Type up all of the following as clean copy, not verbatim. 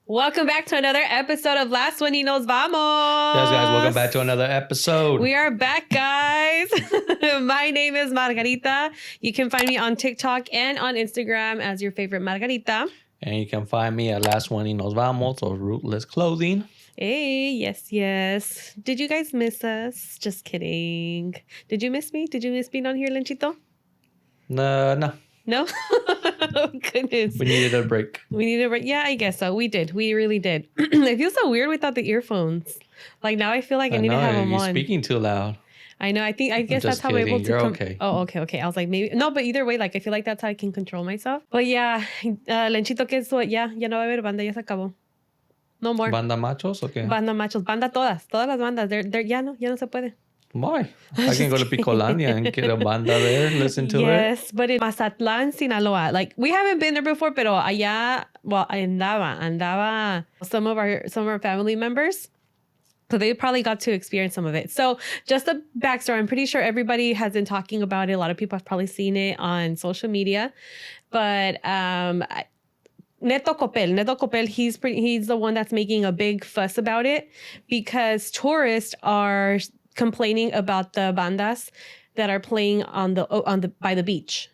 Welcome back to another episode of Last One y Nos Vamos. Yes, guys, welcome back to another episode. We are back, guys. My name is Margarita. You can find me on TikTok and on Instagram as your favorite Margarita. And you can find me at Last One y Nos Vamos or Rootless Clothing. Hey, yes. Did you guys miss us? Just kidding. Did you miss me? Did you miss being on here, Lenchito? No. No? Oh, goodness. We needed a break. Yeah, I guess so. We did. We really did. It feels so weird without the earphones. Like now I feel like I need to have them on. You're speaking too loud. I know. I guess that's how I'm able to. You're okay. Oh, okay. I was like, maybe. No, but either way, like I feel like that's how I can control myself. But yeah, Lenchito, que eso, ya no va a haber banda, ya se acabó. No more. ¿Banda machos o qué? Banda machos. Banda todas las bandas. They're ya no se puede. Why? I can go to Picolandia and get a banda there, listen to it. Yes, but in Mazatlan, Sinaloa. Like, we haven't been there before, pero allá, well, andaba some of our family members. So they probably got to experience some of it. So just a backstory, I'm pretty sure everybody has been talking about it. A lot of people have probably seen it on social media. But Neto Copel, he's the one that's making a big fuss about it because tourists are complaining about the bandas that are playing on the by the beach,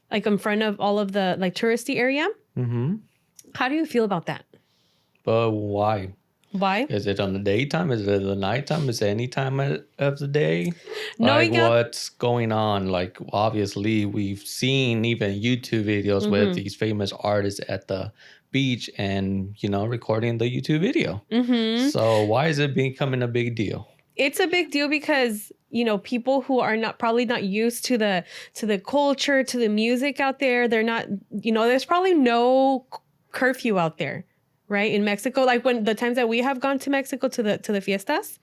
like in front of all of the like touristy area. Mm-hmm. How do you feel about that? But why? Why? Is it on the daytime? Is it the nighttime? Is it any time of the day? What's going on? Like, obviously, we've seen even YouTube videos with these famous artists at the beach and, recording the YouTube video. Mm-hmm. So why is it becoming a big deal? It's a big deal because, people who are probably not used to the culture, to the music out there, they're not, there's probably no curfew out there, right? In Mexico, like when the times that we have gone to Mexico to the fiestas,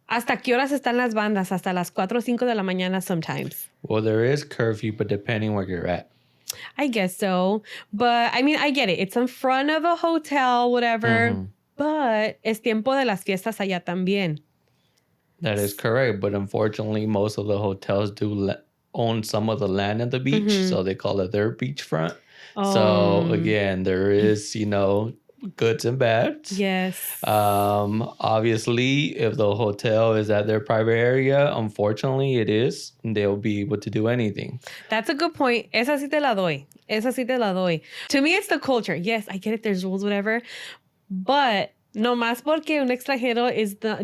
¿hasta qué horas están las bandas? Hasta las 4 o 5 de la mañana sometimes. Well, there is curfew, but depending where you're at. I guess so. But I mean, I get it. It's in front of a hotel, whatever. But es tiempo de las fiestas allá también. That is correct. But unfortunately, most of the hotels do own some of the land at the beach. So they call it their beachfront. Oh. So again, there is, goods and bads. Yes. Obviously, if the hotel is at their private area, unfortunately, it is. They'll be able to do anything. That's a good point. Esa sí te la doy. To me, it's the culture. Yes, I get it. There's rules, whatever. But no más porque un extranjero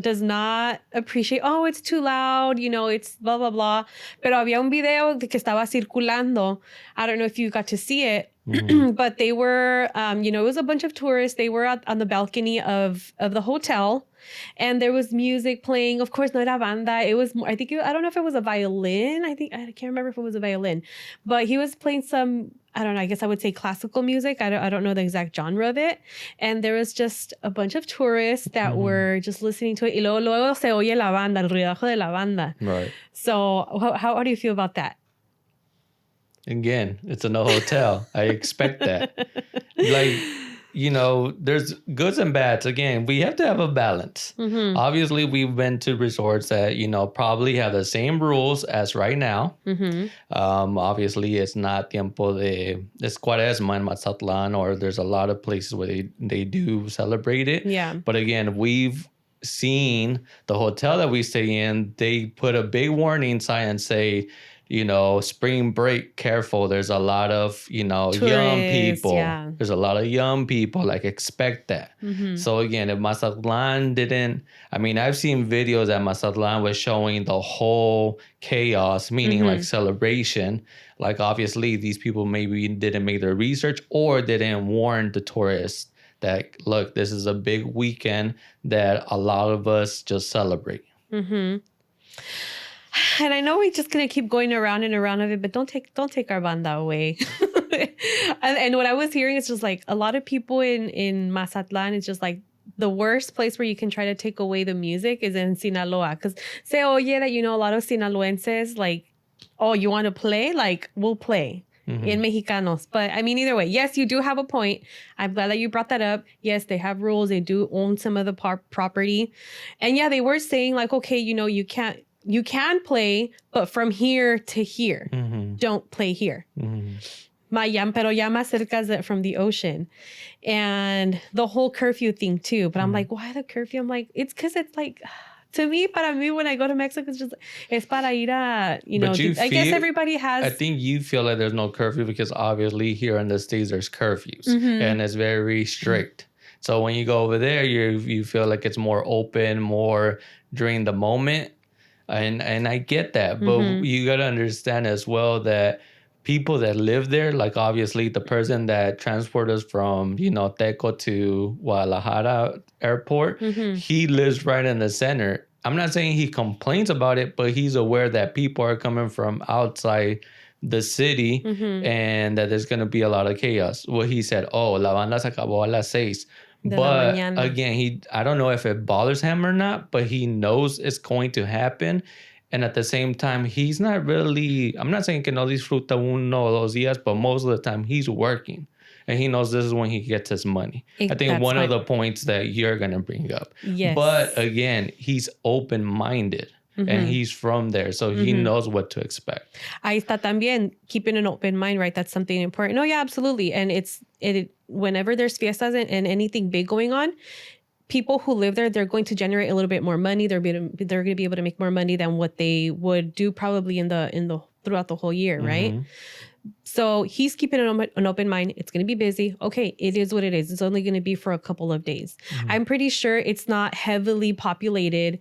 does not appreciate, it's too loud, it's blah, blah, blah. Pero había un video que estaba circulando. I don't know if you got to see it, but they were, it was a bunch of tourists. They were on the balcony of the hotel and there was music playing. Of course, no era banda. It was, I don't know if it was a violin. I can't remember if it was a violin, but he was playing some, I don't know, I guess I would say classical music. I don't know the exact genre of it. And there was just a bunch of tourists that were just listening to it. Y luego se oye la banda, el ruidajo de la banda. Right. So how do you feel about that? Again, it's in a hotel. I expect that. There's goods and bads. Again, we have to have a balance. Obviously, we've been to resorts that, probably have the same rules as right now. Obviously, it's not tiempo de Cuaresma in Mazatlan, or there's a lot of places where they do celebrate it. Yeah. But again, we've seen the hotel that we stay in, they put a big warning sign and say, spring break, careful. There's a lot of, tourists, young people. Yeah. There's a lot of young people, expect that. So again, if Mazatlan I've seen videos that Mazatlan was showing the whole chaos, meaning celebration. Obviously, these people maybe didn't make their research or didn't warn the tourists that, look, this is a big weekend that a lot of us just celebrate. And I know we're just gonna keep going around and around of it, but don't take our banda away. and what I was hearing is just like a lot of people in Mazatlan, it's just like the worst place where you can try to take away the music is in Sinaloa. Because say, that a lot of Sinaloenses you want to play? We'll play. In Mexicanos. But I mean, either way, yes, you do have a point. I'm glad that you brought that up. Yes, they have rules. They do own some of the property. And yeah, they were saying okay, you can play, but from here to here, don't play here. Pero ya más cerca from the ocean. And the whole curfew thing too. But I'm like, why the curfew? I'm like, it's because it's like, to me, para mí, when I go to Mexico, it's para ir a, I guess everybody has. I think you feel like there's no curfew because obviously here in the States, there's curfews and it's very strict. So when you go over there, you feel like it's more open, more during the moment. And I get that, but you got to understand as well that people that live there, like obviously the person that transported us from, Teco to Guadalajara airport, he lives right in the center. I'm not saying he complains about it, but he's aware that people are coming from outside the city and that there's going to be a lot of chaos. Well, he said, la banda se acabó a las 6. But again, I don't know if it bothers him or not, but he knows it's going to happen. And at the same time, he's not really, I'm not saying que no disfruta uno o dos días, but most of the time he's working. And he knows this is when he gets his money. I think one of the points that you're going to bring up. Yes. But again, he's open-minded. And he's from there, so he knows what to expect. Ahí está también, keeping an open mind, right? That's something important. No, yeah, absolutely. And whenever there's fiestas and anything big going on, people who live there, they're going to generate a little bit more money. They're going to be able to make more money than what they would do probably in the throughout the whole year, right? So he's keeping an open mind. It's going to be busy. Okay, it is what it is. It's only going to be for a couple of days. I'm pretty sure it's not heavily populated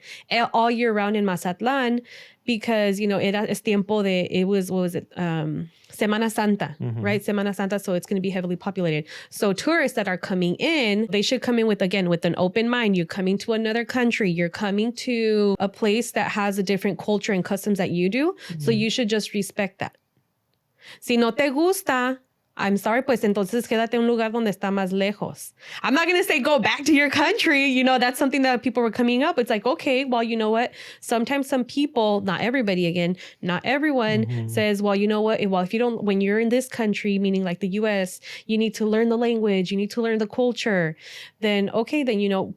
all year round in Mazatlan because, es tiempo what was it? Semana Santa, right? Semana Santa. So it's going to be heavily populated. So tourists that are coming in, they should come in with an open mind. You're coming to another country. You're coming to a place that has a different culture and customs that you do. So you should just respect that. Si no te gusta, I'm sorry, pues entonces quédate en un lugar donde está más lejos. I'm not going to say go back to your country. That's something that people were coming up. It's like, okay, well, you know what? Sometimes some people, not everybody again, not everyone says, well, you know what? Well, when you're in this country, meaning like the US, you need to learn the language, you need to learn the culture. Then, okay, then,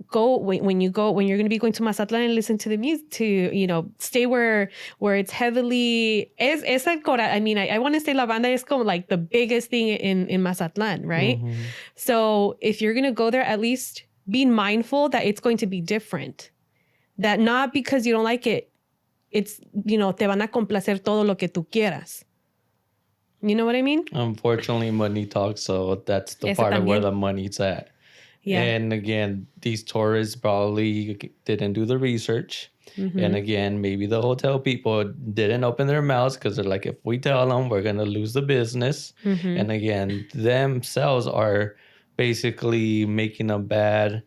go when you're going to be going to Mazatlan and listen to the music stay where it's heavily es el cora. I mean, I want to say la banda is como like the biggest thing in Mazatlan, right? So if you're going to go there, at least be mindful that it's going to be different, that not because you don't like it, it's te van a complacer todo lo que tú quieras. You know what I mean? Unfortunately, money talks, so that's the part of where the money's at. Yeah. And again, these tourists probably didn't do the research. And again, maybe the hotel people didn't open their mouths because they're like, if we tell them, we're going to lose the business. And again, themselves are basically making a bad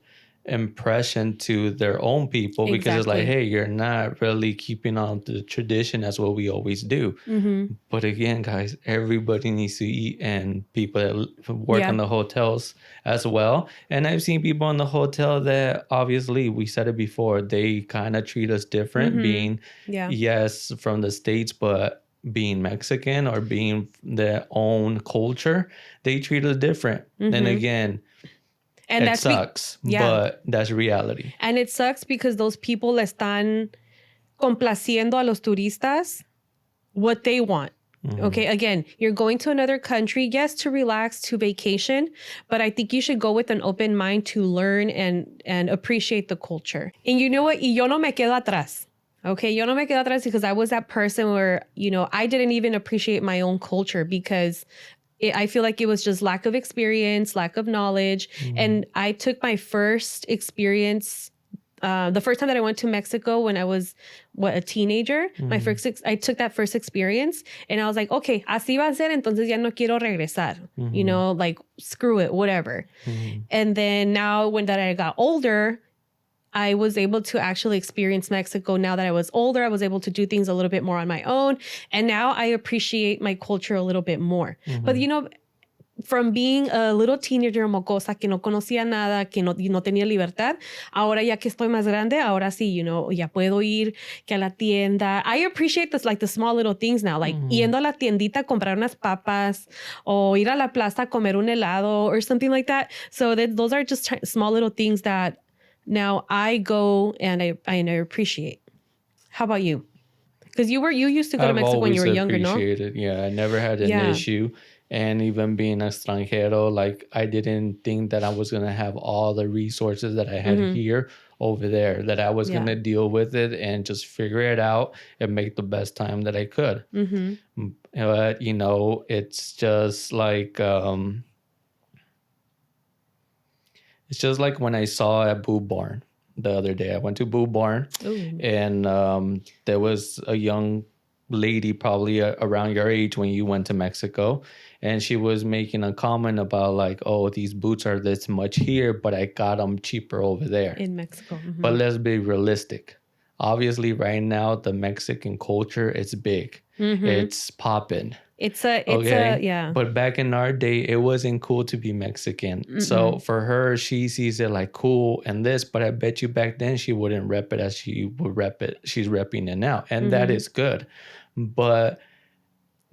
impression to their own people because it's like, hey, you're not really keeping on the tradition as what we always do. But again, guys, everybody needs to eat, and people that work in the hotels as well. And I've seen people in the hotel that obviously, we said it before, they kind of treat us different, being yes from the States, but being Mexican or being their own culture, they treat us different. And again, and it sucks, but that's reality. And it sucks because those people están complaciendo a los turistas what they want. Okay, again, you're going to another country, yes, to relax, to vacation, but I think you should go with an open mind to learn and appreciate the culture. And you know what? Y yo no me quedo atrás. Okay, yo no me quedo atrás because I was that person where, I didn't even appreciate my own culture because I feel like it was just lack of experience, lack of knowledge. And I took my first experience, the first time that I went to Mexico when I was, a teenager, I took that first experience and I was like, okay, así va a ser, entonces ya no quiero regresar, like screw it, whatever. And then now when I got older, I was able to actually experience Mexico. Now that I was older, I was able to do things a little bit more on my own. And now I appreciate my culture a little bit more. But, from being a little teenager mocosa que no conocía nada, que no tenía libertad, ahora ya que estoy más grande, ahora sí, ya puedo ir que a la tienda. I appreciate this, like the small little things now, like yendo a la tiendita a comprar unas papas o ir a la plaza a comer un helado or something like that. So those are just small little things that now I go and I appreciate. How about you? Because you used to go to I've Mexico when you were always younger, no? appreciated. Yeah, I never had an Yeah. issue. And even being extranjero, like I didn't think that I was gonna have all the resources that I had here over there, that I was Yeah. gonna deal with it and just figure it out and make the best time that I could. But you know, it's just like when I saw at Boo Barn the other day. I went to Boo Barn, and there was a young lady, probably around your age when you went to Mexico, and she was making a comment about like, oh, these boots are this much here, but I got them cheaper over there in Mexico. But let's be realistic. Obviously, right now the Mexican culture is big. It's popping. It's a yeah. But back in our day, it wasn't cool to be Mexican. So for her, she sees it like cool and this, but I bet you back then she wouldn't rep it as she would rep it. She's repping it now. And that is good. But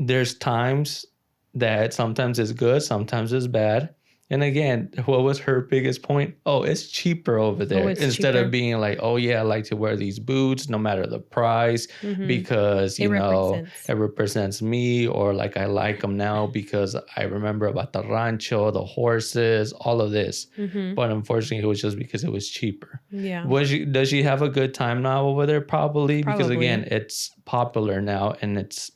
there's times that sometimes it's good, sometimes it's bad. And again, what was her biggest point? Oh, it's cheaper over there. Instead of being like, oh, yeah, I like to wear these boots no matter the price because, you know, it represents me, or like I like them now because I remember about the rancho, the horses, all of this. But unfortunately, it was just because it was cheaper. Yeah. Does she have a good time now over there? Probably. Because, again, it's popular now and it's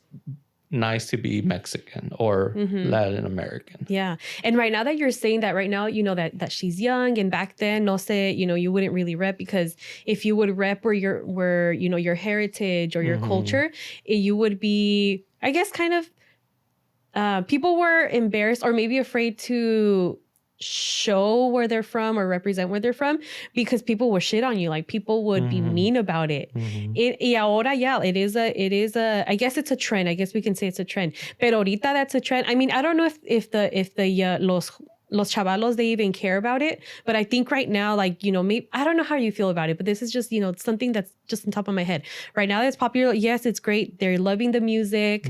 nice to be Mexican or Latin American. Yeah. And right now that you're saying that, right now, you know, that she's young, and back then, no sé, you know, you wouldn't really rep, because if you would rep where you know, your heritage or your culture, you would be, I guess, kind of, people were embarrassed or maybe afraid to show where they're from or represent where they're from, because people would shit on you. Like, people would be mean about it. Y ahora, yeah, it is a, I guess it's a trend. I guess we can say it's a trend. Pero ahorita that's a trend. I mean, I don't know if the los chavalos, they even care about it. But I think right now, like, you know, maybe, I don't know how you feel about it, but this is just, you know, something that's just on top of my head. Right now it's popular. Yes, it's great. They're loving the music,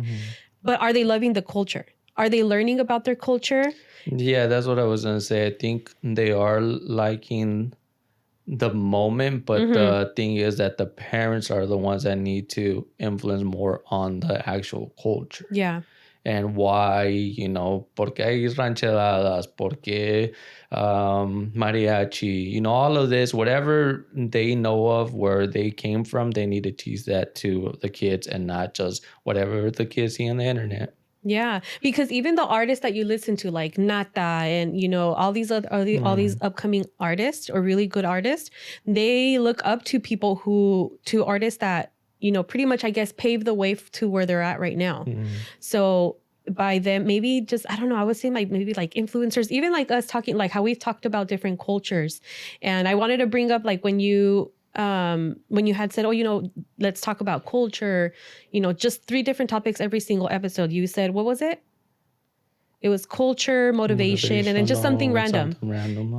but are they loving the culture? Are they learning about their culture? Yeah, that's what I was going to say. I think they are liking the moment, but the thing is that the parents are the ones that need to influence more on the actual culture. Yeah. And why, you know, porque hay rancheradas, porque mariachi, you know, all of this, whatever they know of where they came from, they need to teach that to the kids and not just whatever the kids see on the internet. Yeah, because even the artists that you listen to, like Nata and, you know, all these all these upcoming artists or really good artists, they look up to to artists that, you know, pretty much, I guess, pave the way to where they're at right now. So by them, maybe just, I don't know, I would say like maybe like influencers, even like us talking, like how we've talked about different cultures. And I wanted to bring up like when you had said, oh, you know, let's talk about culture, you know, just 3 different topics every single episode. You said, what was it? It was culture, motivation, and then just something random.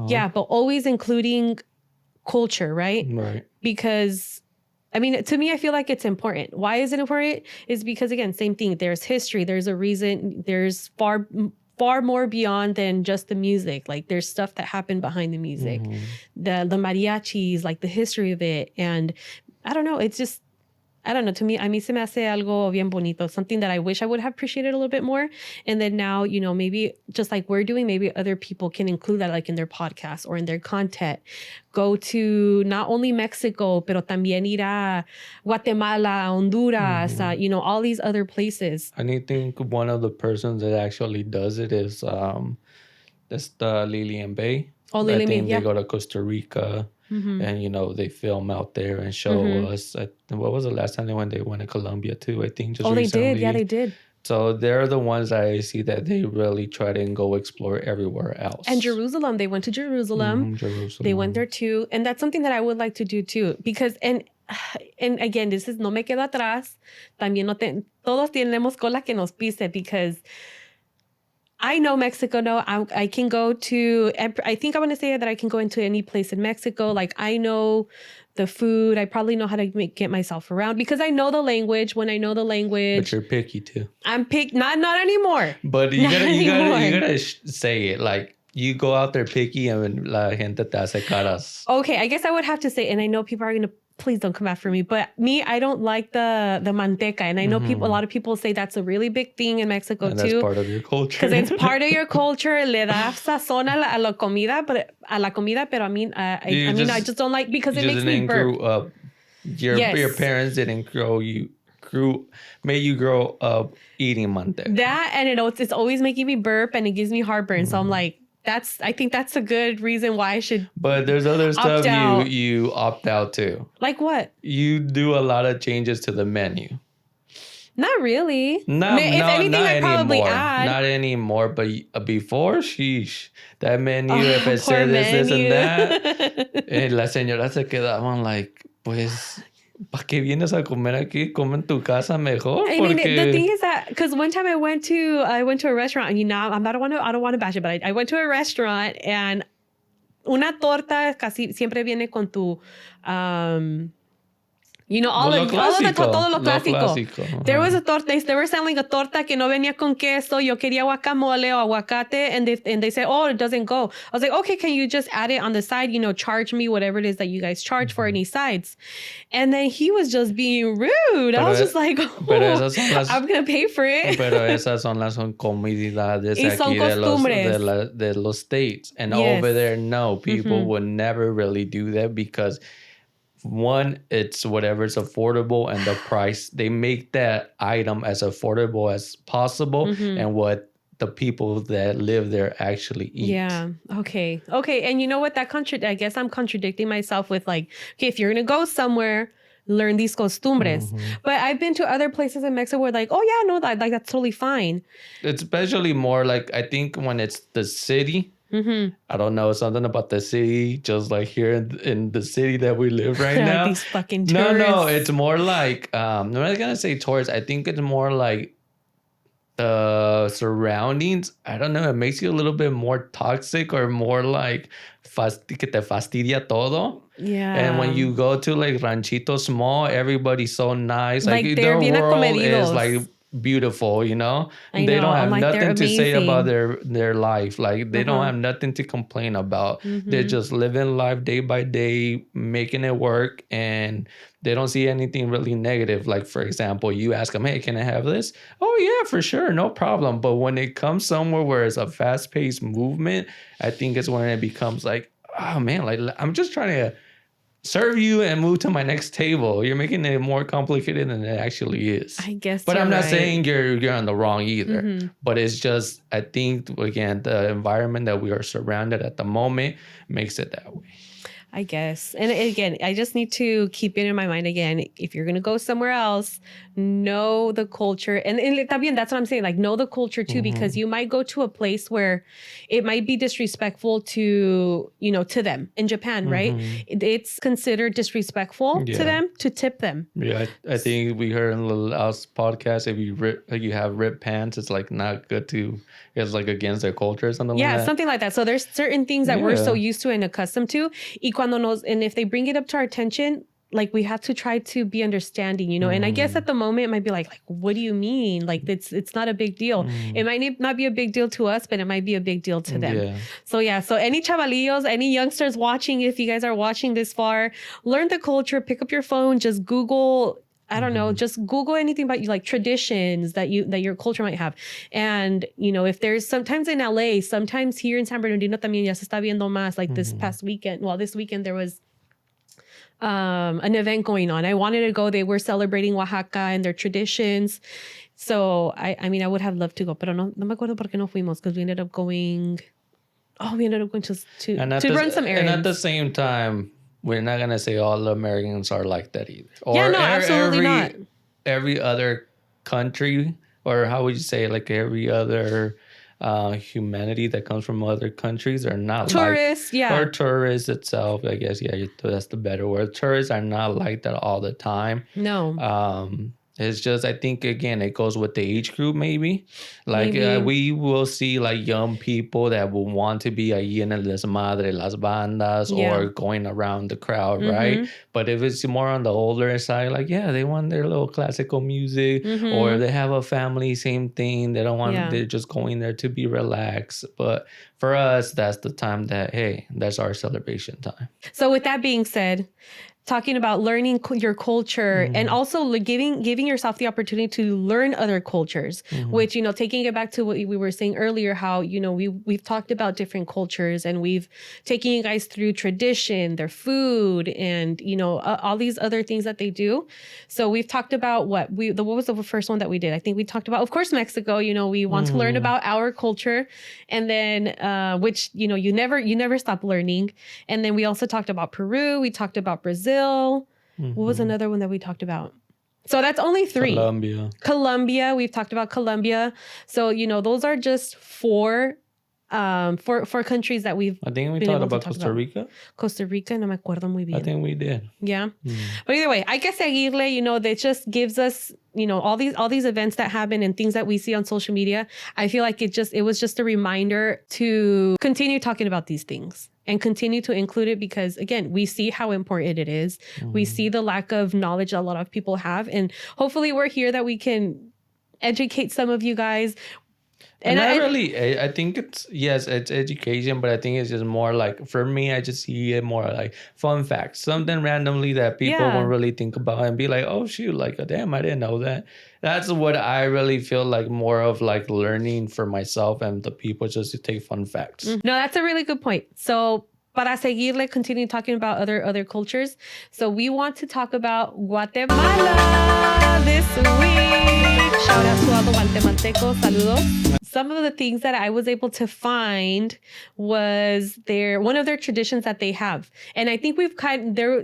Yeah, but always including culture, right? Right. Because, I mean, to me, I feel like it's important. Why is it important? Is because, again, same thing. There's history. There's a reason. There's far more beyond than just the music. Like, there's stuff that happened behind the music, the mariachis, like the history of it. And I don't know, it's just, I don't know, to me, a mí se me hace algo bien bonito, something that I wish I would have appreciated a little bit more. And then now, you know, maybe just like we're doing, maybe other people can include that like in their podcast or in their content. Go to not only Mexico, pero también ir a Guatemala, Honduras, you know, all these other places. I think one of the persons that actually does it is that's the Lillian Bay. Oh, Lillian Bay, they go to Costa Rica. And, you know, they film out there and show us. What was the last time they went? They went to Colombia, too, I think, just recently. They did. Yeah, they did. So they're the ones that I see that they really try to go explore everywhere else. And Jerusalem. They went to Jerusalem. They went there, too. And that's something that I would like to do, too. Because, and again, this is no me quedo atrás. También todos tenemos cola que nos pise, because I know Mexico. No, I can go to, I think I want to say that I can go into any place in Mexico. Like, I know the food. I probably know how to get myself around because I know the language. When I know the language. But you're picky too. I'm not anymore. But you gotta say it. Like, you go out there picky and la gente te hace caras. Okay, I guess I would have to say, and I know people are going to please don't come after me. But me, I don't like the manteca. And I know a lot of people say that's a really big thing in Mexico and too. that's part of your culture. Because it's part of your culture. Le da sazón a la comida, pero I just don't like because it makes me burp. Grow up. Your parents didn't made you grow up eating manteca. That, and it's always making me burp and it gives me heartburn. So I'm like, I think that's a good reason why I should. But there's other stuff you opt out too. Like what? You do a lot of changes to the menu. Not really. If anything, not I probably anymore. Add. Not anymore. But before, sheesh, that menu, if it said this and that, la señora se quedaban like, pues, ¿para qué vienes a comer aquí? Come en tu casa mejor. I mean, the thing is that because one time I went to a restaurant, and I don't want to bash it, but I went to a restaurant and una torta casi siempre viene con tu todo lo clásico. There was a torta. They were selling a torta que no venía con queso. Yo quería guacamole o aguacate, and they said, "Oh, it doesn't go." I was like, "Okay, can you just add it on the side? Charge me whatever it is that you guys charge for any sides." And then he was just being rude. I was just like, "I'm gonna pay for it." Pero esas son las comodidades aquí de los states, and over there, no, people would never really do that because. One, it's whatever's affordable and the price. They make that item as affordable as possible and what the people that live there actually eat. Yeah. Okay. And you know what? I guess I'm contradicting myself with like, okay, if you're going to go somewhere, learn these costumbres. But I've been to other places in Mexico where like, oh yeah, no, that's totally fine. It's especially more like, I think when it's the city, I don't know, something about the city, just like here in the city that we live right now. These fucking tourists. No, it's more like, I'm not going to say tourists. I think it's more like the surroundings. I don't know. It makes you a little bit more toxic or more like que te fastidia todo. Yeah. And when you go to like Ranchito Small, everybody's so nice. Like their world is like beautiful, they don't have nothing to say about their life. Like they don't have nothing to complain about. They're just living life day by day, making it work, and they don't see anything really negative. Like, for example, you ask them, hey, can I have this? Oh yeah, for sure, no problem. But when it comes somewhere where it's a fast-paced movement, I think it's when it becomes like, oh man, like I'm just trying to serve you and move to my next table. You're making it more complicated than it actually is. I guess. But I'm not saying you're on the wrong either. But it's just, I think, again, the environment that we are surrounded at the moment makes it that way. I guess. And again, I just need to keep it in my mind again. If you're going to go somewhere else, know the culture. And también, that's what I'm saying. Like, know the culture too, because you might go to a place where it might be disrespectful to them. In Japan, right? It's considered disrespectful to them to tip them. Yeah, I think we heard in the last podcast, if you have ripped pants, it's like not good to, it's like against their culture or something like that. Yeah, something like that. So there's certain things that we're so used to and accustomed to. And if they bring it up to our attention, like we have to try to be understanding, and I guess at the moment it might be like, what do you mean? Like it's not a big deal. It might not be a big deal to us, but it might be a big deal to them. Yeah. So any chavalillos, any youngsters watching, if you guys are watching this far, learn the culture, pick up your phone, just Google, I don't know, just Google anything about you, like traditions that your culture might have. And, if there's sometimes in LA, sometimes here in San Bernardino también ya se está viendo más, like this past weekend. Well, this weekend there was an event going on. I wanted to go. They were celebrating Oaxaca and their traditions. So, I mean, I would have loved to go, pero no me acuerdo por qué no fuimos, because we ended up going to run some errands. And at the same time, we're not going to say all Americans are like that either. Or no, absolutely not. Every other country, or how would you say, like every other humanity that comes from other countries are not tourists, or tourists itself, I guess. Yeah, that's the better word. Tourists are not like that all the time. No. It's just, I think, again, it goes with the age group, maybe. Like, we will see, like, young people that will want to be ahí en el desmadre, las bandas, or going around the crowd, right? But if it's more on the older side, like, they want their little classical music, or they have a family, same thing. They don't want, they're just going there to be relaxed. But for us, that's the time that, hey, that's our celebration time. So with that being said, talking about learning your culture and also giving yourself the opportunity to learn other cultures, which, you know, taking it back to what we were saying earlier, how, you know, we've talked about different cultures and we've taken you guys through tradition, their food, and, you know, all these other things that they do. So we've talked about what was the first one that we did? I think we talked about, of course, Mexico. You know, we want to learn about our culture, and then which, you know, you never stop learning. And then we also talked about Peru. We talked about Brazil. What was another one that we talked about? So that's only 3. Colombia. We've talked about Colombia. So, you know, those are just 4 countries that we've. I think we talked about Costa Rica. Costa Rica, no me acuerdo muy bien. I think we did. Yeah. But either way, hay que seguirle, you know, that just gives us, you know, all these events that happen and things that we see on social media. I feel like it was just a reminder to continue talking about these things and continue to include it, because again, we see how important it is. We see the lack of knowledge a lot of people have, and hopefully we're here that we can educate some of you guys. And I think it's education, but I think it's just more like, for me, I just see it more like fun facts, something randomly that people won't really think about and be like, oh shoot, like, damn, I didn't know that. That's what I really feel like, more of like learning for myself and the people, just to take fun facts. No, that's a really good point. So para seguirle, continue talking about other cultures. So we want to talk about Guatemala this week. Shout out to all the Guatemaltecos. Saludos. Some of the things that I was able to find was one of their traditions that they have. And I think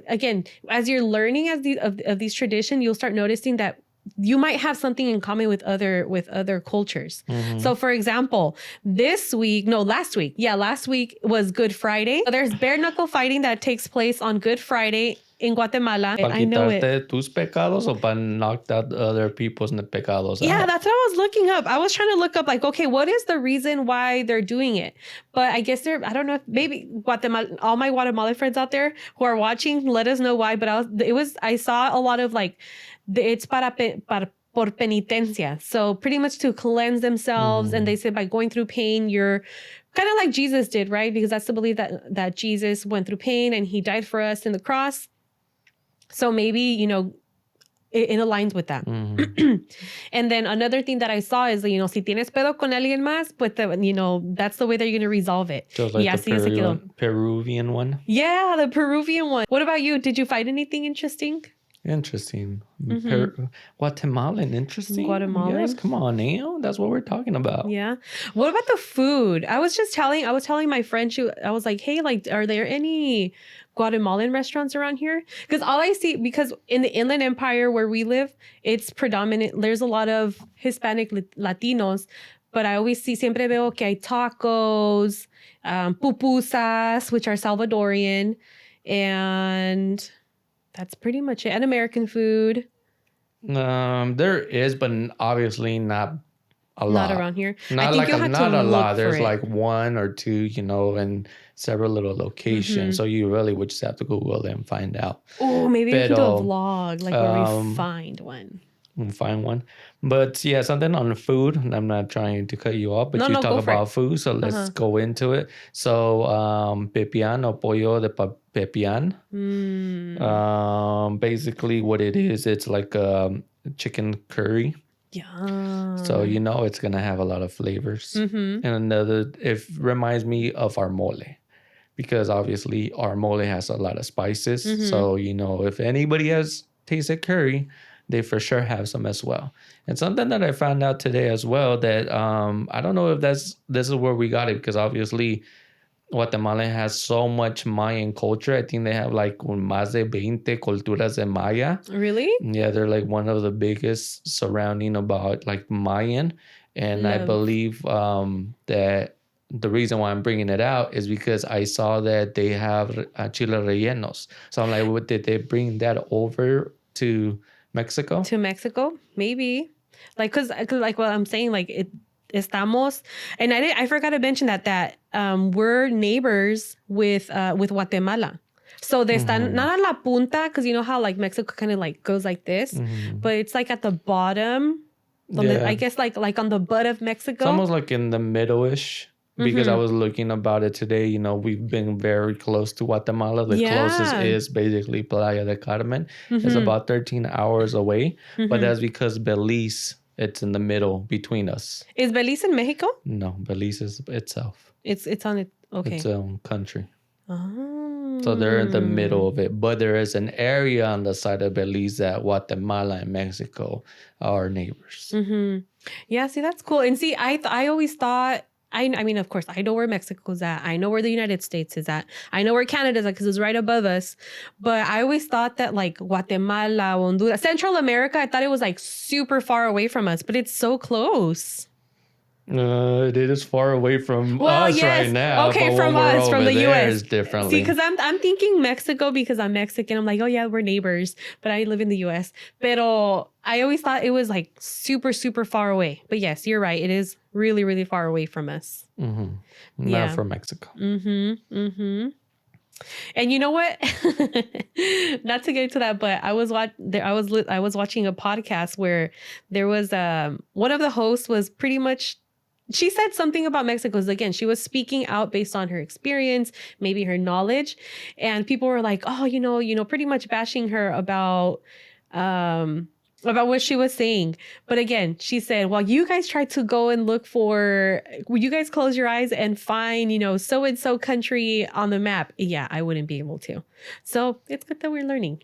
again, as you're learning of these traditions, you'll start noticing that you might have something in common with other cultures. So for example, last week was Good Friday. So there's bare knuckle fighting that takes place on Good Friday in Guatemala. I know it. Tus pecados, or para knock out other people's pecados? Yeah, that's what I was looking up. I was trying to look up, like, okay, what is the reason why they're doing it? But I guess I don't know if maybe all my Guatemalan friends out there who are watching, let us know why. But I saw a lot of like, it's para por penitencia. So pretty much to cleanse themselves. And they say by going through pain, you're kind of like Jesus did, right? Because that's the belief that Jesus went through pain and he died for us in the cross. So maybe, you know, it aligns with that. And then another thing that I saw is, you know, si tienes pedo con alguien más, pues, you know, that's the way that you're going to resolve it. Just like the Peruvian one. Yeah, the Peruvian one. What about you? Did you find anything interesting? Interesting. Guatemalan, interesting. Guatemalan. Yes, come on now. That's what we're talking about. Yeah. What about the food? I was telling my friend, I was like, hey, like, are there any Guatemalan restaurants around here? Because all I see, because in the Inland Empire where we live, it's predominant. There's a lot of Hispanic Latinos, but I always see, siempre veo que hay tacos, pupusas, which are Salvadorian, and that's pretty much it. And American food. There is, but obviously not a lot. Not around here. Not a lot. There's like 1 or 2, you know, and several little locations. So you really would just have to Google them and find out. Oh, maybe we can do a vlog, like where we find one. Find one. But yeah, something on food. I'm not trying to cut you off, but you talk about food, so let's go into it. So pepián or pollo de pepián. Basically what it is, it's like chicken curry. Yeah. So you know it's gonna have a lot of flavors. And it reminds me of our mole, because obviously our mole has a lot of spices. So you know, if anybody has tasted curry, they for sure have some as well. And something that I found out today as well, that I don't know if this is where we got it, because obviously Guatemala has so much Mayan culture. I think they have like más de 20 culturas de Maya. Really? Yeah, they're like one of the biggest surrounding about like Mayan. And I believe that the reason why I'm bringing it out is because I saw that they have chile rellenos. So I'm like, did they bring that over to Mexico? To Mexico? Maybe. Like, cause like what I'm saying, like estamos, and I forgot to mention that we're neighbors with Guatemala. So they están not a la punta, because you know how like Mexico kind of like goes like this, but it's like at the bottom. I guess like on the butt of Mexico. It's almost like in the middle-ish. because I was looking about it today. You know, we've been very close to Guatemala. The closest is basically Playa del Carmen. It's about 13 hours away, but that's because Belize, it's in the middle between us. Is Belize in Mexico? No, Belize is itself. It's on it. Okay. Its own country. Oh. So they're in the middle of it. But there is an area on the side of Belize that Guatemala and Mexico are neighbors. Yeah, see, that's cool. And see, I always thought, I mean, of course, I know where Mexico's at. I know where the United States is at. I know where Canada's at because it's right above us. But I always thought that like Guatemala, Honduras, Central America, I thought it was like super far away from us, but it's so close. It is far away from us right now. Okay, but from when we're us, from over the there, U.S. it's differently. See, because I'm thinking Mexico because I'm Mexican. I'm like, oh yeah, we're neighbors, but I live in the U.S. Pero I always thought it was like super, super far away. But yes, you're right. It is really, really far away from us. Not from Mexico. And you know what? Not to get into that, but I was watching a podcast where there was one of the hosts was pretty much. She said something about Mexico. Again, she was speaking out based on her experience, maybe her knowledge, and people were like, "Oh, pretty much bashing her about what she was saying." But again, she said, "Well, you guys tried to go and look for. Will you guys close your eyes and find, so and so country on the map?" Yeah, I wouldn't be able to. So it's good that we're learning.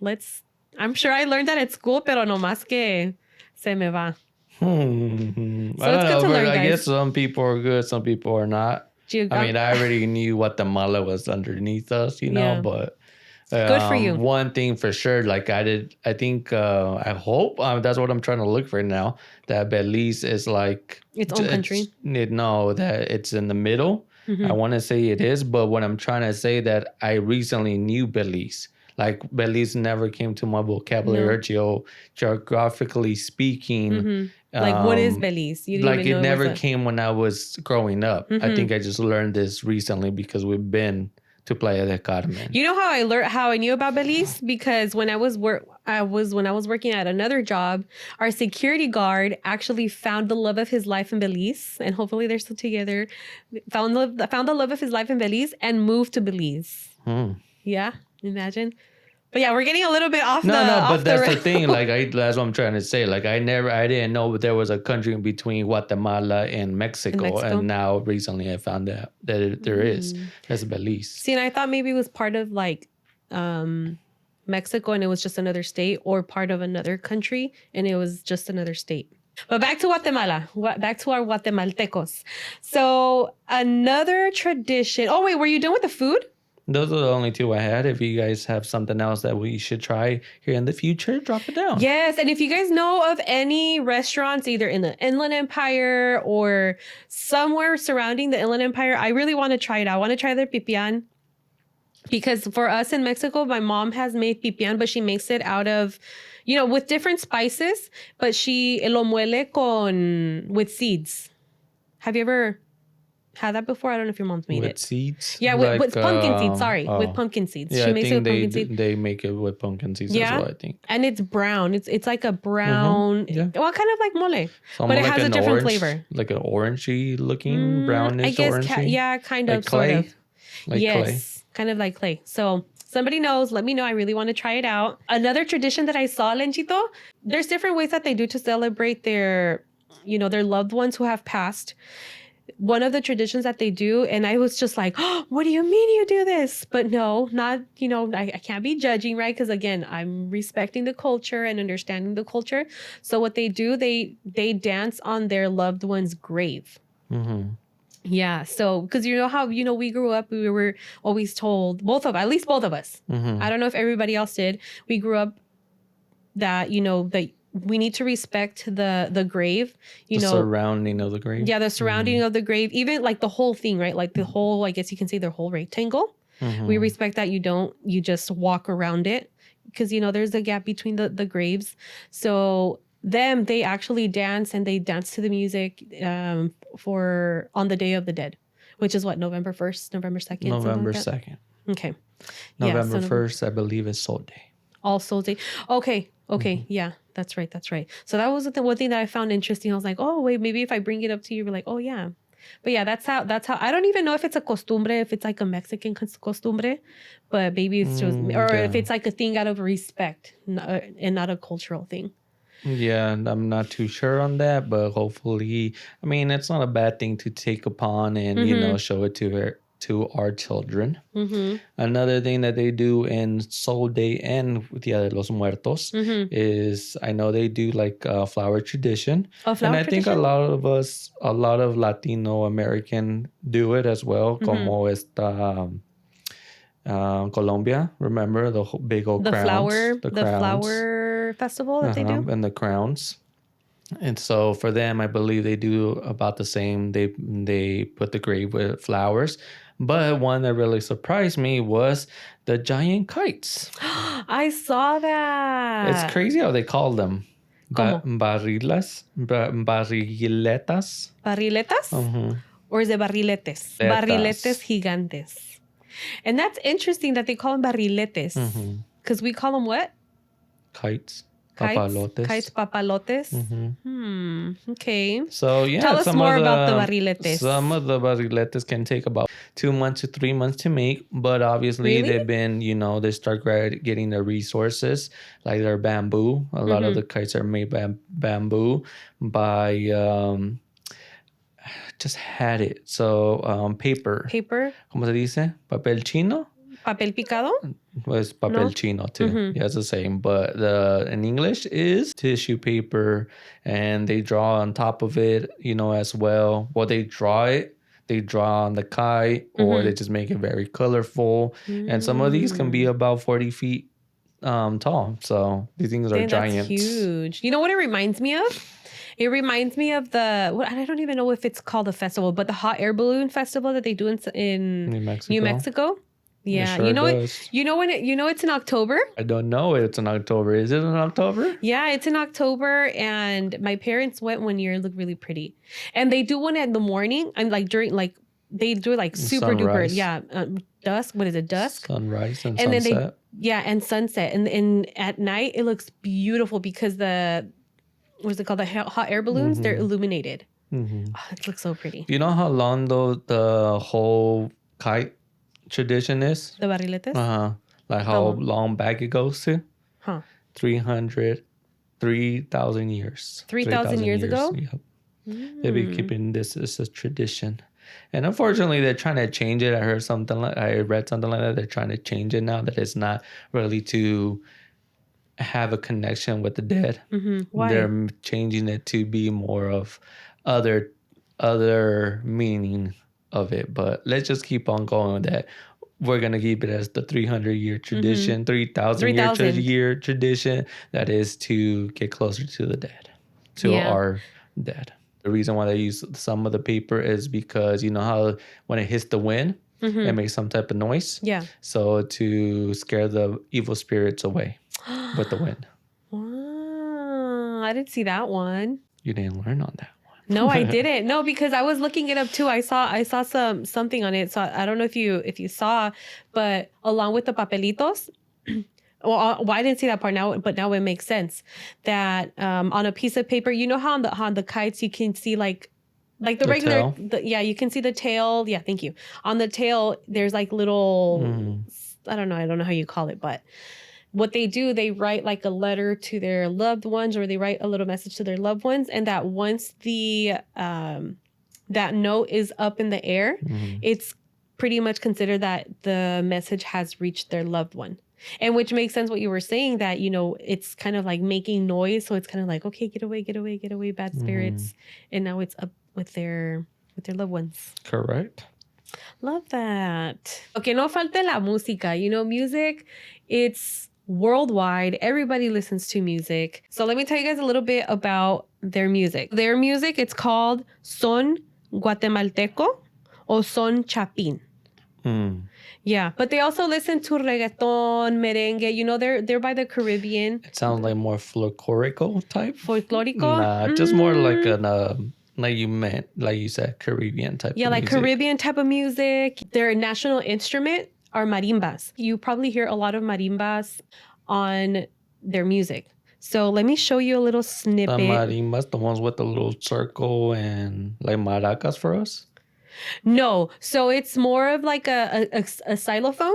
I'm sure I learned that at school, pero no más que se me va. So it's good to learn, guys. I guess some people are good, some people are not. I mean, I already knew Guatemala was underneath us, but good for you. One thing for sure, like I hope, that's what I'm trying to look for now, that Belize is like its own country. That it's in the middle. I want to say it is, but what I'm trying to say that I recently knew Belize. Like Belize never came to my vocabulary, geographically speaking. Like, what is Belize? You didn't even know it never came when I was growing up. I think I just learned this recently because we've been to Playa del Carmen. You know how I knew about Belize? Because when I was working at another job, our security guard actually found the love of his life in Belize, and hopefully they're still together. Found the love of his life in Belize and moved to Belize. Yeah, imagine. But yeah, we're getting a little bit off but that's the thing. Like that's what I'm trying to say. Like I didn't know there was a country in between Guatemala and Mexico. And now recently I found out that there is. That's Belize. See, and I thought maybe it was part of like Mexico and it was just another state, or part of another country and it was just another state. But back to Guatemala, back to our Guatemaltecos. So another tradition. Oh wait, were you done with the food? Those are the only two I had. If you guys have something else that we should try here in the future, drop it down. Yes, and if you guys know of any restaurants, either in the Inland Empire or somewhere surrounding the Inland Empire, I really want to try it. I want to try their pipián. Because for us in Mexico, my mom has made pipián, but she makes it out of, with different spices, but she lo muele with seeds. Have you ever had that before? I don't know if your mom's made it. With seeds? Yeah, with pumpkin seeds. Sorry, with pumpkin seeds. Yeah, she makes it with pumpkin seeds. They make it with pumpkin seeds as well, I think. And it's brown. It's like a brown, well, kind of like mole, but it has a different flavor. Like an orangey looking, brownish, I guess, orangey. kind of, like clay? Sort of. Like clay. Kind of like clay. So somebody knows, let me know. I really want to try it out. Another tradition that I saw, Lenchito, there's different ways that they do to celebrate their loved ones who have passed. One of the traditions that they do, and I was just like, oh, what do you mean you do this? But no, not, I can't be judging, right? Because again, I'm respecting the culture and understanding the culture. So what they do, they dance on their loved one's grave. Yeah. So, because how, we grew up, we were always told, at least both of us. I don't know if everybody else did. We grew up that, that we need to respect the grave, the surrounding of the grave. Yeah, the surrounding of the grave, even like the whole thing, right? Like the whole, I guess you can say the whole rectangle. We respect that. You just walk around it because, there's a gap between the graves. So they actually dance, and they dance to the music on the Day of the Dead, which is what, November 1st, November 2nd? November like 2nd. Okay. November 1st, I believe, is Soul Day. All Souls Day. Okay. Yeah, that's right. So that was the one thing that I found interesting. I was like, oh, wait, maybe if I bring it up to you, you're like, oh, yeah. But yeah, that's how I don't even know if it's a costumbre, if it's like a Mexican costumbre, but maybe it's just, or if it's like a thing out of respect and not a cultural thing. Yeah, and I'm not too sure on that, but hopefully, I mean, it's not a bad thing to take upon and, show it to our children. Another thing that they do in Soul Day and Dia de los Muertos is, I know they do like a flower tradition. And I think a lot of Latino American do it as well, como esta Colombia. Remember the big old crowns? The flower festival that they do? And the crowns. And so for them, I believe they do about the same. They put the grave with flowers. But one that really surprised me was the giant kites. I saw that. It's crazy how they call them. Barriletas? ¿Barriletas? Or is it barriletes? Barriletes gigantes. And that's interesting that they call them barriletes. Because we call them what? Kites. Papalotes. Kites, papalotes. Okay. So yeah, tell us more about the barriletes. Some of the barriletes can take about 2 months to 3 months to make, but obviously they've been, they start getting their resources, like their bamboo. A lot of the kites are made by bamboo by just had it. So paper. ¿Cómo se dice? Papel chino. Papel picado? Was papel chino too. Yeah, it's the same. But in English is tissue paper, and they draw on top of it, as well. Well, they draw it. They draw on the kite, or they just make it very colorful. And some of these can be about 40 feet tall. So these things are giants. That's huge. You know what it reminds me of? It reminds me of I don't even know if it's called a festival, but the hot air balloon festival that they do in New Mexico. Yeah, sure it's in October. I don't know. It's in October. Is it in October? Yeah, it's in October, and my parents went one year. It looked really pretty, and they do one in the morning. And like during they do like super Sunrise. duper. Yeah, dusk. What is it? Dusk. Sunrise and sunset. And sunset, and at night it looks beautiful because what's it called? The hot air balloons. They're illuminated. Oh, it looks so pretty. You know how long the whole kite tradition is? The barriletes? Like how long back it goes to? 3,000 years. 3,000 years ago? Yep. They've been keeping this as a tradition. And unfortunately, they're trying to change it. I read something like that. They're trying to change it now, that it's not really to have a connection with the dead. Why? They're changing it to be more of other meaning of it. But let's just keep on going with that. We're going to keep it as the 300-year tradition, 3,000-year tradition, that is to get closer to the dead, our dead. The reason why they use some of the paper is because you know how when it hits the wind, it makes some type of noise? Yeah. So to scare the evil spirits away with the wind. Wow. I didn't see that one. You didn't learn on that. No, I didn't. No, because I was looking it up too. I saw something on it. So I don't know if you saw, but along with the papelitos, well, I didn't see that part now, but now it makes sense that on a piece of paper, you know how on the kites you can see like the regular, you can see the tail. Yeah, thank you. On the tail, there's like little, I don't know how you call it, but what they do, they write like a letter to their loved ones, or they write a little message to their loved ones. And that once that note is up in the air, it's pretty much considered that the message has reached their loved one. And which makes sense what you were saying, that, it's kind of like making noise. So it's kind of like, okay, get away, bad spirits. And now it's up with their loved ones. Correct. Love that. Okay, no falte la música. Music, it's worldwide. Everybody listens to music. So let me tell you guys a little bit about their music. Their music, it's called son guatemalteco or son chapín. Yeah, but they also listen to reggaeton, merengue. They're by the Caribbean. It sounds like more folklorico type. Folklorico? Nah, just more like like you said, Caribbean type. Yeah, like Caribbean type of music. Their national instrument are marimbas. You probably hear a lot of marimbas on their music. So let me show you a little snippet. The marimbas, the ones with the little circle and like maracas for us. No. So it's more of like a xylophone.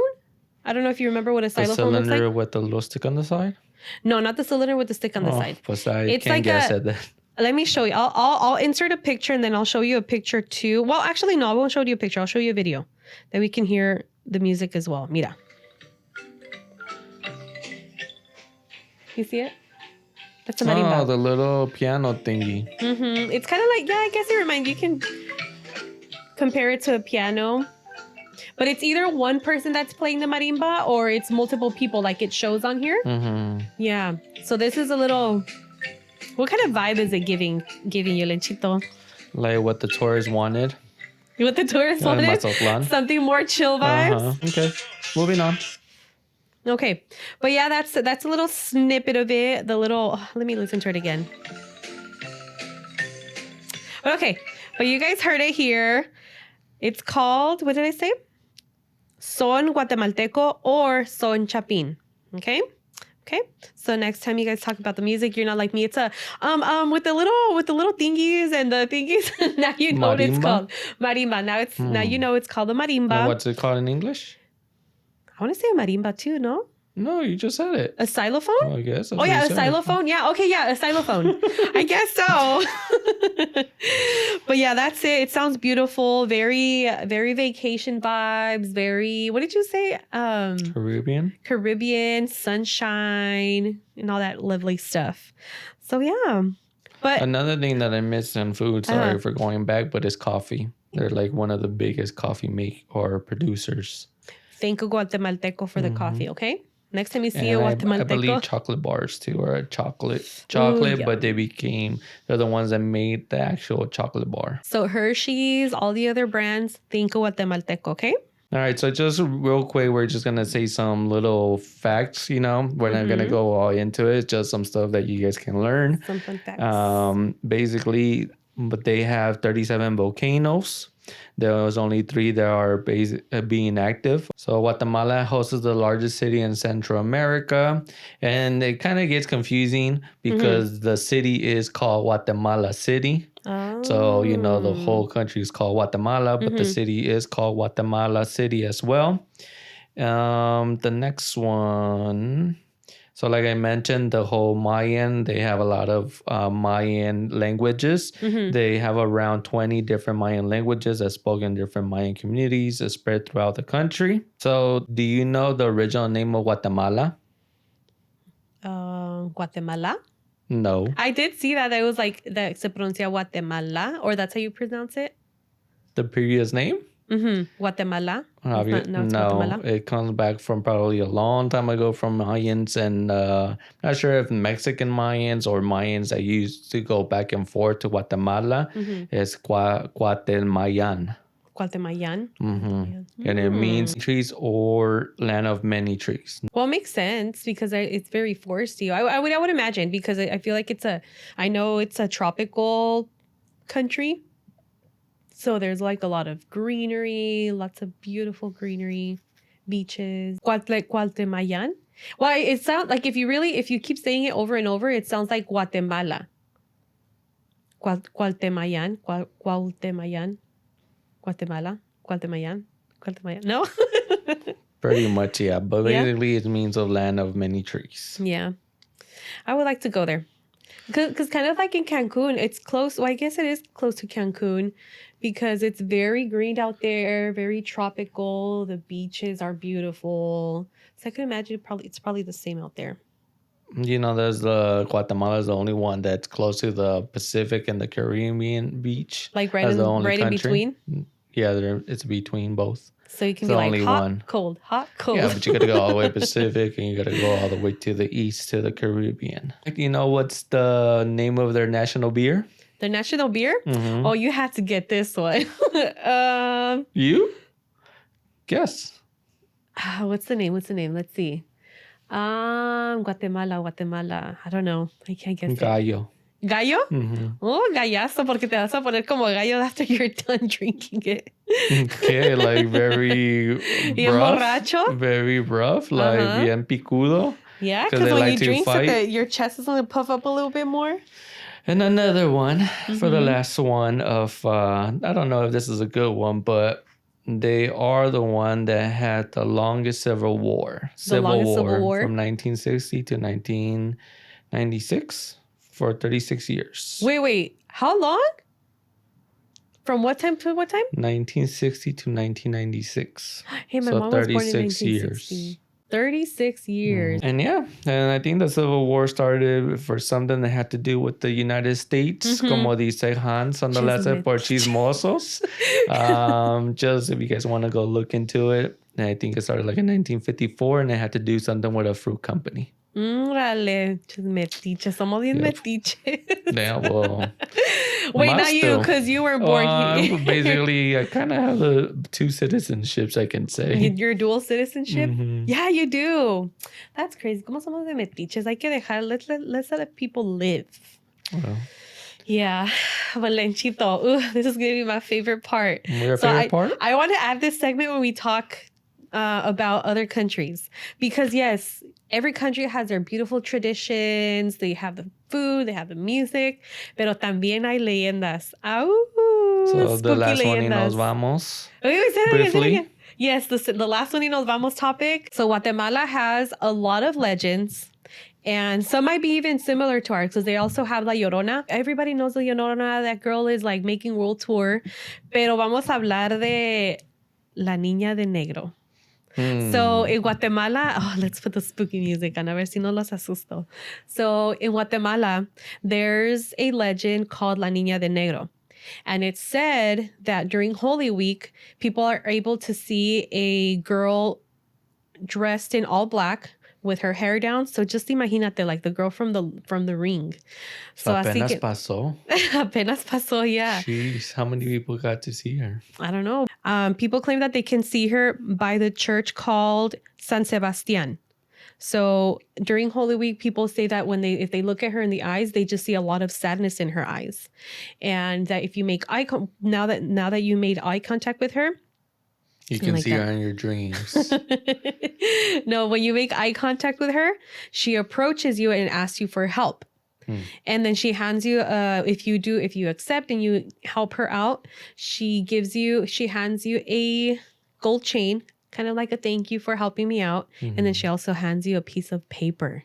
I don't know if you remember what a A xylophone looks cylinder like. with the little stick on the side? No, not the cylinder with the stick on the side. Pues I It's can't like guess a. at that. Let me show you. I'll insert a picture and then I'll show you a picture too. Well, actually, no, I won't show you a picture. I'll show you a video that we can hear the music as well. Mira. You see it? That's a marimba. Oh, the little piano thingy. Mm-hmm. It's kind of like, yeah, I guess it reminds you can compare it to a piano. But it's either one person that's playing the marimba or it's multiple people like it shows on here. Mm-hmm. Yeah. So this is a little... What kind of vibe is it giving you, Lenchito? Like what the tourists wanted. What the tourists wanted? Mazatlan. Something more chill vibes? Okay, moving on. Okay. But yeah, that's a little snippet of it. The little... let me listen to it again. Okay. But you guys heard it here. It's called... What did I say? Son Guatemalteco or Son Chapin. Okay? Okay. So next time you guys talk about the music, you're not like me. It's a with the little thingies and the thingies. Now you know what it's called. Marimba. Now you know it's called a marimba. And what's it called in English? I want to say a marimba too, no? No, you just said it. A xylophone? Oh, I guess. Oh yeah, a xylophone. Yeah, okay, yeah, a xylophone. I guess so. But yeah, that's it. It sounds beautiful. Very, very vacation vibes. Very. What did you say? Caribbean, sunshine, and all that lovely stuff. So yeah. But another thing that I missed in food. Sorry for going back, but it's coffee. They're like one of the biggest coffee producers. Thank you, Guatemalteco, for the coffee. Okay. Next time you see a Guatemalteco. I believe chocolate bars too, or a chocolate, Ooh, but they're the ones that made the actual chocolate bar. So Hershey's, all the other brands, think of Guatemalteco, okay? All right, so just real quick, we're just gonna say some little facts. We're not gonna go all into it. Just some stuff that you guys can learn. Some fun facts. Basically, but they have 37 volcanoes. There was only 3 that are being active. So Guatemala hosts the largest city in Central America. And it kind of gets confusing because the city is called Guatemala City. Oh. So, the whole country is called Guatemala, but the city is called Guatemala City as well. The next one... So like I mentioned, the whole Mayan, they have a lot of Mayan languages. They have around 20 different Mayan languages that spoken in different Mayan communities spread throughout the country. So do you know the original name of Guatemala? Guatemala? No. I did see that. It was like that se pronuncia Guatemala, or that's how you pronounce it? The previous name? Guatemala. No, Guatemala. It comes back from probably a long time ago from Mayans, and not sure if Mexican Mayans or Mayans that used to go back and forth to Guatemala. It's Guatemalan. Guatemalan. And it means trees or land of many trees. Well, it makes sense because it's very foresty. I would imagine, because I feel like I know it's a tropical country. So there's like a lot of greenery, lots of beautiful greenery, beaches. Guatemalan. Well, it sounds like if you keep saying it over and over, it sounds like Guatemala. Guatemalan. Guatemalan. No? Pretty much, yeah. But basically, it means a land of many trees. Yeah. I would like to go there. Because kind of like in Cancun, it's close. Well, I guess it is close to Cancun because it's very green out there, very tropical. The beaches are beautiful. So I can imagine it's probably the same out there. There's Guatemala is the only one that's close to the Pacific and the Caribbean beach. Like right in between? Yeah, it's between both. So you can be like hot, cold, hot, cold. Yeah, but you got to go all the way Pacific and you got to go all the way to the east to the Caribbean. You know what's the name of their national beer? Their national beer? Oh, you had to get this one. You? Guess. What's the name? Let's see. Guatemala. I don't know. I can't guess Gallo. ¿Gallo? Oh, gallazo, porque te vas a poner como gallo after you're done drinking it. Okay, like very Bien rough. borracho? Very rough, like bien picudo. Yeah, because when you drink, so your chest is going to puff up a little bit more. And another one for the Mhm. last one of, I don't know if this is a good one, but they are the one that had the longest civil war. The longest civil war. From 1960 to 1996 for 36 years. Wait. How long? From what time to what time? 1960 to 1996. Hey, my So mom was born in 36 1960. years. 36 years. And yeah, and I think the Civil War started for something that had to do with the United States, como dice Hans on the lesson, por chismosos. Just if you guys want to go look into it, and I think it started like in 1954, and it had to do something with a fruit company. Órale, metiches. Somos bien Yep. metiches. Yeah, well. Wait, not you, because you were born here. Basically, I kind of have the two citizenships, I can say. Your dual citizenship? Mhm. Yeah, you do. That's crazy. Como somos de metiches. Hay que dejar, let's let people live. Well, Yeah. Valenchito. Ooh, this is going to be my favorite part. your favorite part? I want to add this segment when we talk about other countries. Because, yes, every country has their beautiful traditions. They have the food, they have the music. Pero también hay leyendas. So the last one, leyendas. nos vamos. Wait, say that Briefly. again. Yes, the last one, nos vamos topic. So Guatemala has a lot of legends. And some might be even similar to ours because they also have La Llorona. Everybody knows La Llorona. That girl is like making world tour. Pero vamos a hablar de La Niña de Negro. So in Guatemala, let's put the spooky music on. A ver si no los asusto. So in Guatemala, there's a legend called La Niña de Negro. And it's said that during Holy Week, people are able to see a girl dressed in all black with her hair down. So just imagínate, like the girl from the Ring. So apenas pasó. Apenas pasó, yeah. Jeez, how many people got to see her? I don't know. People claim that they can see her by the church called San Sebastian. So during Holy Week, people say that if they look at her in the eyes, they just see a lot of sadness in her eyes, and that if you make now that you made eye contact with her, you can see her in your dreams. No, when you make eye contact with her, she approaches you and asks you for help. And then she hands you, if you accept and you help her out, she hands you a gold chain, kind of like a thank you for helping me out. And then she also hands you a piece of paper.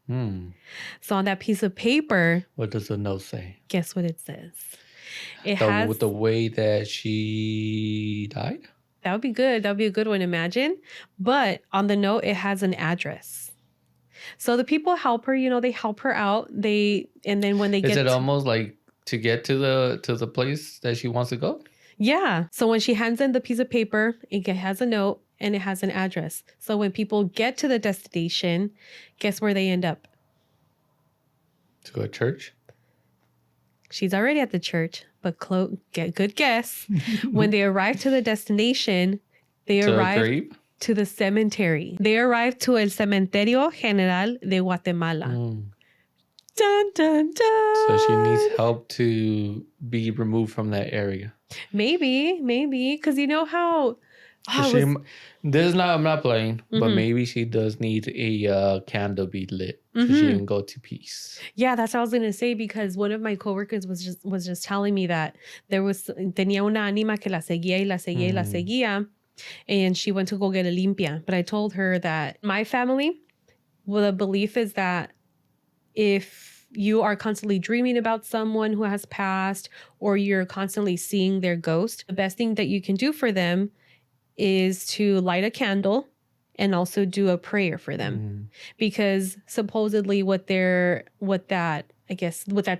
So on that piece of paper, what does the note say? Guess what it says? With the way that she died? That would be good. That would be a good one, imagine. But on the note, it has an address. So the people help her, they help her out. And then when they Is it almost like to get to the place that she wants to go? Yeah. So when she hands in the piece of paper, it has a note and it has an address. So when people get to the destination, guess where they end up? To a church? She's already at the church, but good guess. When they arrive to the destination, they arrive to the cemetery. They arrive to el Cementerio General de Guatemala. Dun, dun, dun. So she needs help to be removed from that area. Maybe. Because you know how... I'm not playing, but maybe she does need a candle be lit so she can go to peace. Yeah, that's what I was gonna say, because one of my coworkers was just telling me that tenía una ánima que la seguía y la seguía y la seguía, and she went to go get a limpia. But I told her that my family, the belief is that if you are constantly dreaming about someone who has passed, or you're constantly seeing their ghost, the best thing that you can do for them is to light a candle and also do a prayer for them. Because supposedly what that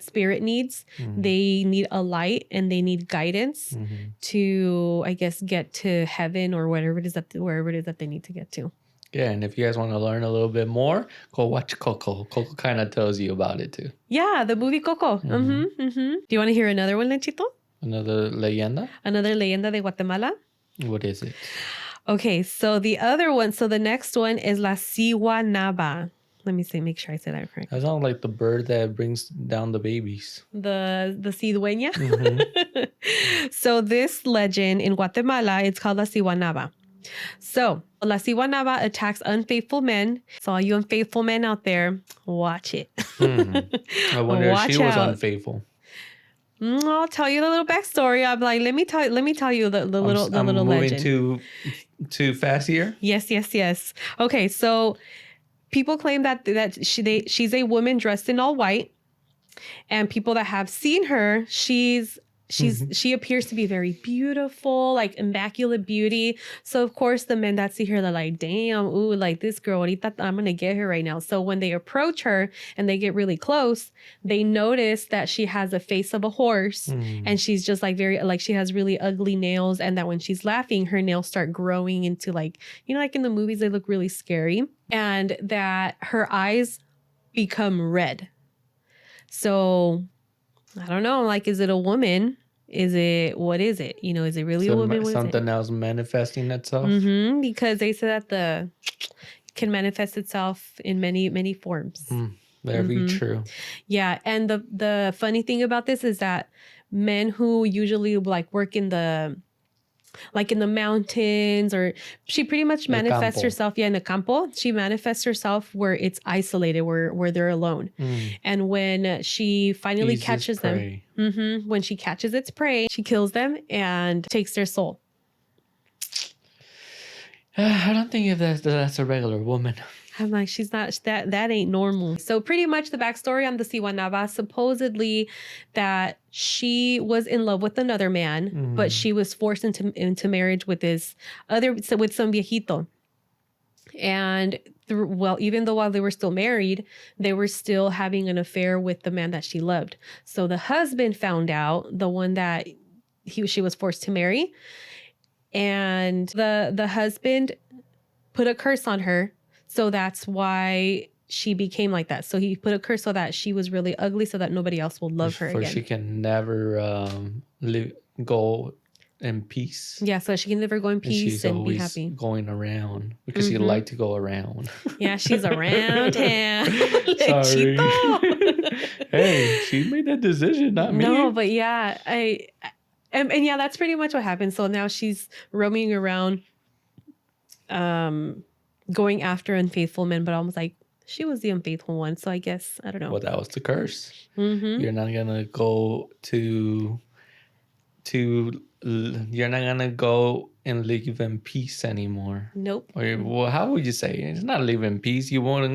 spirit needs, they need a light and they need guidance to, I guess, get to heaven or wherever it is that they need to get to. Yeah, and if you guys want to learn a little bit more, go watch Coco. Coco kind of tells you about it too. Yeah, the movie Coco. Do you want to hear another one, Lenchito? Another leyenda? Another leyenda de Guatemala? What is it? Okay, so the other one, the next one is La Sihuanaba. Let me make sure I say that correct. That sounds like the bird that brings down the babies. The cigüeña. So this legend in Guatemala, it's called La Sihuanaba. So La Sihuanaba attacks unfaithful men. So all you unfaithful men out there, watch it. I wonder if she was unfaithful. I'll tell you the little backstory. I'm like, let me tell you the little moving legend. too fast here. Yes. Okay, so people claim that she's a woman dressed in all white, and people that have seen her, she appears to be very beautiful, like immaculate beauty. So of course the men that see her, they're like, damn, ooh, like this girl, ahorita I'm gonna get her right now. So when they approach her and they get really close, they notice that she has a face of a horse, and she's just like she has really ugly nails, and that when she's laughing, her nails start growing into like, like in the movies, they look really scary, and that her eyes become red. So I don't know, like, is it a woman? What is it? Is it really a woman? Something else manifesting itself? Because they say that can manifest itself in many, many forms. Very true. Yeah. And the funny thing about this is that men who usually like work in the mountains, or she pretty much manifests herself in the campo. She manifests herself where it's isolated, where they're alone. And when she finally catches them, when she catches its prey, she kills them and takes their soul. I don't think if that's a regular woman. I'm like, she's not, that ain't normal. So pretty much the backstory on the Sihuanaba, supposedly that she was in love with another man, but she was forced into marriage with with some viejito. And even though while they were still married, they were still having an affair with the man that she loved. So the husband found out, the one that she was forced to marry, and the husband put a curse on her. So that's why she became like that. So he put a curse so that she was really ugly, so that nobody else will love her again. She can never go in peace. Yeah, so she can never go in peace and be happy. Going around because she like to go around. Yeah, she's around town. Sorry. Hey, she made that decision, not me. No, but yeah, and yeah, that's pretty much what happened. So now she's roaming around, going after unfaithful men, but almost like she was the unfaithful one. So I guess, I don't know. Well, that was the curse. You're not gonna go you're not gonna go and live in peace anymore. Nope. Or, well, how would you say it? It's not live in peace. You're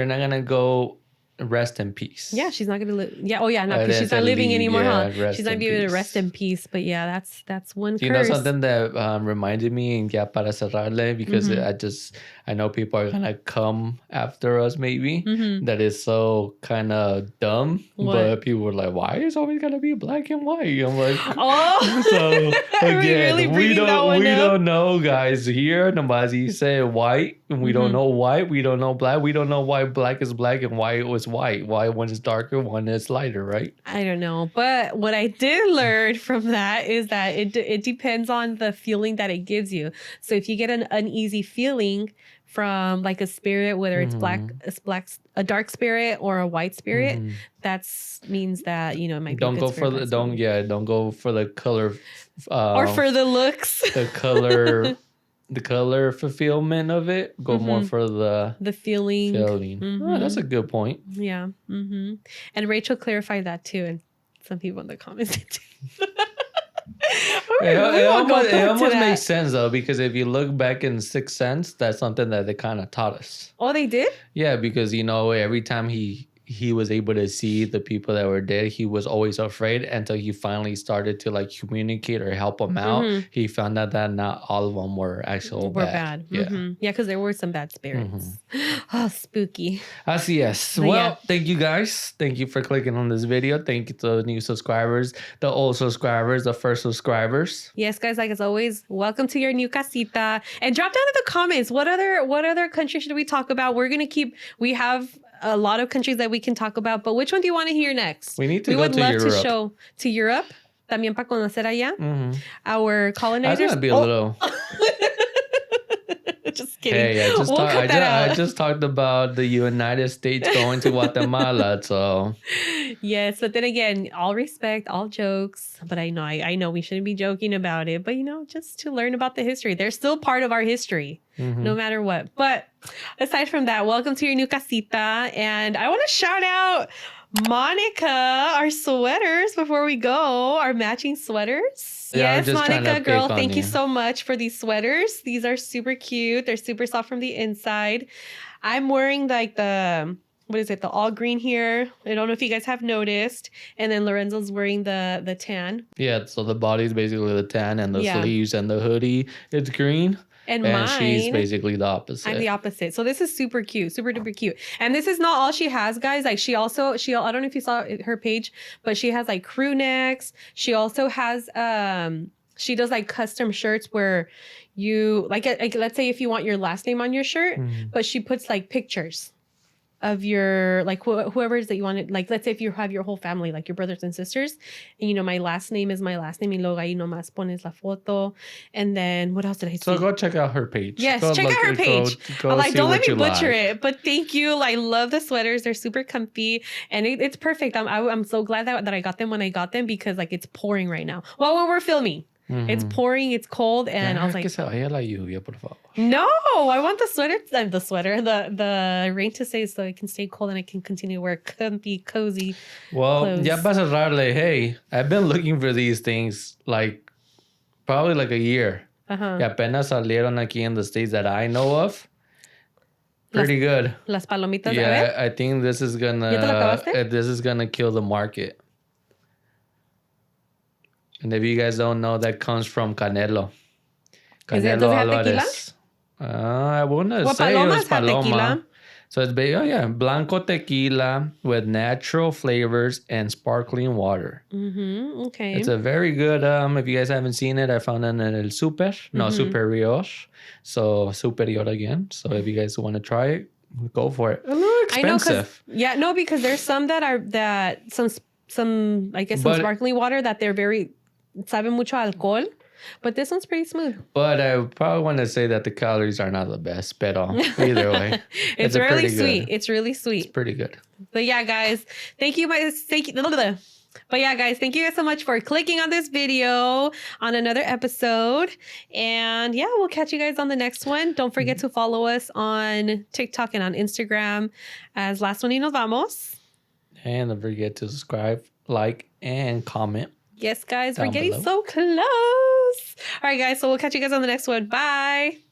not gonna go rest in peace. Yeah, she's not gonna live. Yeah. Oh yeah, no, because she's not living anymore, huh? She's not be able to rest in peace. But yeah, that's one curse. You know something that reminded me, and ya para cerrarle, because I know people are gonna come after us maybe. That is so kind of dumb. What? But people were like, why is always gonna be black and white? I'm like, oh. So again, we don't know, guys. Here, Namazi said white, and we don't know white. We don't know black. We don't know why black is black and white was white. Why one is darker, one is lighter, right? I don't know. But what I did learn from that is that it depends on the feeling that it gives you. So if you get an uneasy feeling from like a spirit, whether it's a dark spirit or a white spirit, that means that, it might be don't go for the color or for the looks. The color fulfillment of it. Go more for the feeling. Oh, that's a good point. Yeah. And Rachel clarified that too, and some people in the comments did too. It almost makes sense though, because if you look back in Sixth Sense, that's something that they kind of taught us. Oh, they did? Yeah, because every time he was able to see the people that were dead, he was always afraid until he finally started to like communicate or help them out. He found out that not all of them were bad. Yeah, because there were some bad spirits. Oh, spooky. Así es. Well, thank you guys. Thank you for clicking on this video. Thank you to the new subscribers, the old subscribers, the first subscribers. Yes, guys, like as always, welcome to your new casita. And drop down in the comments, what other country should we talk about? We have a lot of countries that we can talk about, but which one do you want to hear next? We need to go to Europe. We would love to show to Europe. También para conocer allá. Our colonizers. That's gonna be a little. Just kidding. Hey, We'll cut that out. I just talked about the United States going to Guatemala, so Yes, but then again, all respect, all jokes. But I know we shouldn't be joking about it. But just to learn about the history, they're still part of our history, no matter what. But aside from that, welcome to your new casita, and I want to shout out Monica, our sweaters before we go, our matching sweaters. Yeah, Yes, Monica, girl, thank you so much for these sweaters. These are super cute. They're super soft from the inside. I'm wearing like the all green here. I don't know if you guys have noticed. And then Lorenzo's wearing the tan. Yeah, so the body's basically the tan and the sleeves and the hoodie, it's green. And she's basically the opposite. I'm the opposite. So this is super cute, super duper cute. And this is not all she has, guys. Like she I don't know if you saw her page, but she has like crew necks. She also has she does like custom shirts where you like let's say if you want your last name on your shirt, but she puts like pictures of your like whoever it is that you want it. Like let's say if you have your whole family, like your brothers and sisters, and my last name is my last name, y luego ahí nomás pones la foto. And then what else did I see? So go check out her page. Yes, check out her page. I'm like, don't let me butcher it, but thank you. I love the sweaters. They're super comfy, and it's perfect. I'm so glad that I got them when I got them, because like it's pouring right now. Well, when we're filming. It's pouring, it's cold, and I was like, no, I want the sweater, the rain to stay so it can stay cold and I can continue to wear comfy, cozy clothes. Ya para cerrarle, hey, I've been looking for these things like probably like a year. Y apenas salieron aquí in the States that I know of. Pretty good. Las palomitas. Yeah, I think this is gonna kill the market. And if you guys don't know, that comes from Canelo. Canelo Alvarez. I wouldn't say it was Paloma. So it's blanco tequila with natural flavors and sparkling water. Okay. It's a very good. If you guys haven't seen it, I found it in El Super. No, Superior. So Superior again. So if you guys want to try it, go for it. A little expensive. I know, because there's some some I guess some sparkling water that they're very sabe mucho alcohol, but this one's pretty smooth. But I probably want to say that the calories are not the best, but either way, it's really sweet. Good. It's really sweet. It's pretty good. But yeah, guys, thank you guys so much for clicking on this video on another episode. And yeah, we'll catch you guys on the next one. Don't forget to follow us on TikTok and on Instagram as Last One y Nos Vamos. And don't forget to subscribe, like, and comment. Yes, guys, we're getting so close. All right, guys, so we'll catch you guys on the next one. Bye.